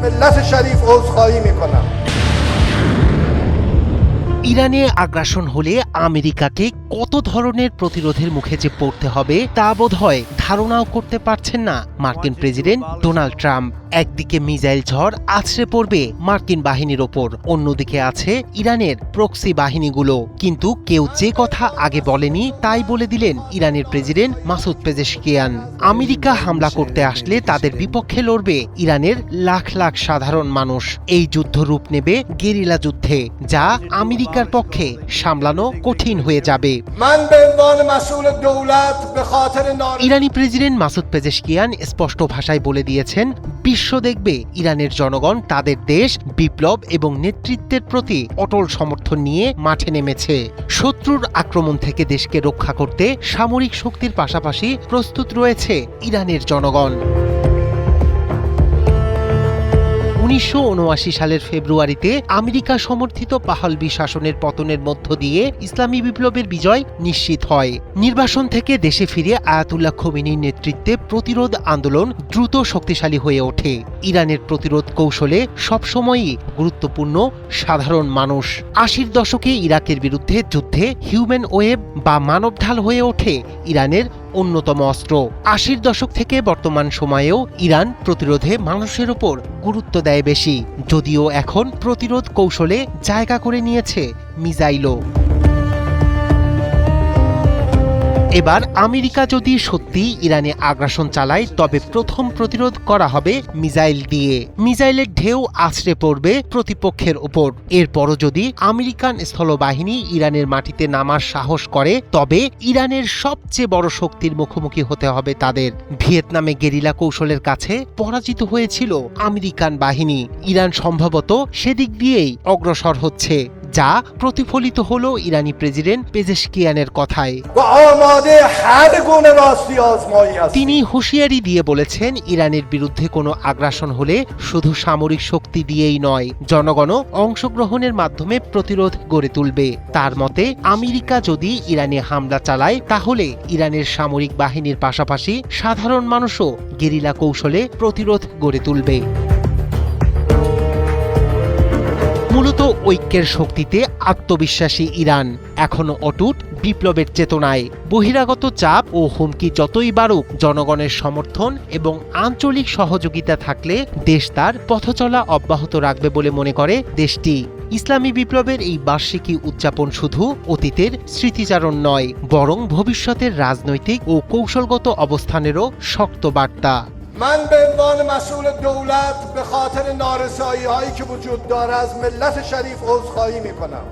ملت شریف عذرخواهی میکنم. ইরানে আগ্রাসন হলে আমেরিকাকে কত ধরনের প্রতিরোধের মুখে যে পড়তে হবে তা বোধহয় ধারণাও করতে পারছেন না মার্কিন প্রেসিডেন্ট ডোনাল্ড ট্রাম্প। একদিকে মিসাইল ঝড় আছড়ে পড়বে মার্কিন বাহিনীর ওপর, অন্যদিকে আছে ইরানের প্রক্সি বাহিনীগুলো। কিন্তু কেউ যে কথা আগে বলেনি তাই বলে দিলেন ইরানের প্রেসিডেন্ট মাসুদ পেজেশকিয়ান। আমেরিকা হামলা করতে আসলে তাদের বিপক্ষে লড়বে ইরানের লাখ লাখ সাধারণ মানুষ। এই যুদ্ধ রূপ নেবে গেরিলা যুদ্ধে, যা আমেরিকার পক্ষে সামলানো কঠিন হয়ে যাবে। ইরানি প্রেসিডেন্ট মাসুদ পেজেশকিয়ান স্পষ্ট ভাষায় বলে দিয়েছেন, বিশ্ব দেখবে ইরানের জনগণ তাদের দেশ, বিপ্লব এবং নেতৃত্বের প্রতি অটল সমর্থন নিয়ে মাঠে নেমেছে। শত্রুর আক্রমণ থেকে দেশকে রক্ষা করতে সামরিক শক্তির পাশাপাশি প্রস্তুত রয়েছে ইরানের জনগণ। 1979 সালের ফেব্রুয়ারিতে আমেরিকা সমর্থিত পাহলভি শাসনের পতনের মধ্য দিয়ে ইসলামী বিপ্লবের বিজয় নিশ্চিত হয়। নির্বাসন থেকে দেশে ফিরে আয়াতুল্লাহ খোমেনির নেতৃত্বে প্রতিরোধ আন্দোলন দ্রুত শক্তিশালী হয়ে ওঠে। ইরানের প্রতিরোধ কৌশলে সবসময়ই গুরুত্বপূর্ণ সাধারণ মানুষ। 80-র দশকে ইরাকের বিরুদ্ধে যুদ্ধে হিউম্যান ওয়েভ বা মানবঢাল হয়ে ওঠে ইরানের অন্যতম অস্ত্র। 80-র দশক থেকে বর্তমান সময়েও ইরান প্রতিরোধে মানুষের উপর গুরুত্ব দেয় বেশি, যদিও এখন প্রতিরোধ কৌশলে জায়গা করে নিয়েছে মিসাইলও। এবার আমেরিকা যদি সত্যি ইরানে আগ্রাসন চালায় তবে প্রথম প্রতিরোধ করা হবে মিসাইল দিয়ে। মিসাইলের ঢেউ আছড়ে পড়বে প্রতিপক্ষের উপর। এরপরও যদি আমেরিকান স্থলবাহিনী ইরানের মাটিতে নামার সাহস করে তবে ইরানের সবচেয়ে বড় শক্তির মুখোমুখি হতে হবে তাদের। ভিয়েতনামে গেরিলা কৌশলের কাছে পরাজিত হয়েছিল আমেরিকান বাহিনী। ইরান সম্ভবত সেদিক দিয়েই অগ্রসর হচ্ছে, যা প্রতিফলিত হলো ইরানি প্রেসিডেন্ট পেজেশকিয়ানের কথায়। তিনি হুঁশিয়ারি দিয়ে বলেছেন, ইরানের বিরুদ্ধে কোনো আগ্রাসন হলে শুধু সামরিক শক্তি দিয়েই নয়, জনগণও অংশগ্রহণের মাধ্যমে প্রতিরোধ গড়ে তুলবে। তার মতে, আমেরিকা যদি ইরানে হামলা চালায় তাহলে ইরানের সামরিক বাহিনীর পাশাপাশি সাধারণ মানুষও গেরিলা কৌশলে প্রতিরোধ গড়ে তুলবে। মূলত ঐক্যের শক্তিতে আত্মবিশ্বাসী ইরান এখনো অটুট বিপ্লবের চেতনায়। বহিরাগত চাপ ও হুমকি যতই বাড়ুক, জনগণের সমর্থন এবং আঞ্চলিক সহযোগিতা থাকলে দেশ তার পথচলা অব্যাহত রাখবে বলে মনে করে দেশটি। ইসলামী বিপ্লবের এই বার্ষিকী উদযাপন শুধু অতীতের স্মৃতিচারণ নয়, বরং ভবিষ্যতের রাজনৈতিক ও কৌশলগত অবস্থানেরও শক্ত বার্তা। من به عنوان مسئول دولت به خاطر نارسایی‌هایی که وجود داره از ملت شریف عذرخواهی میکنم.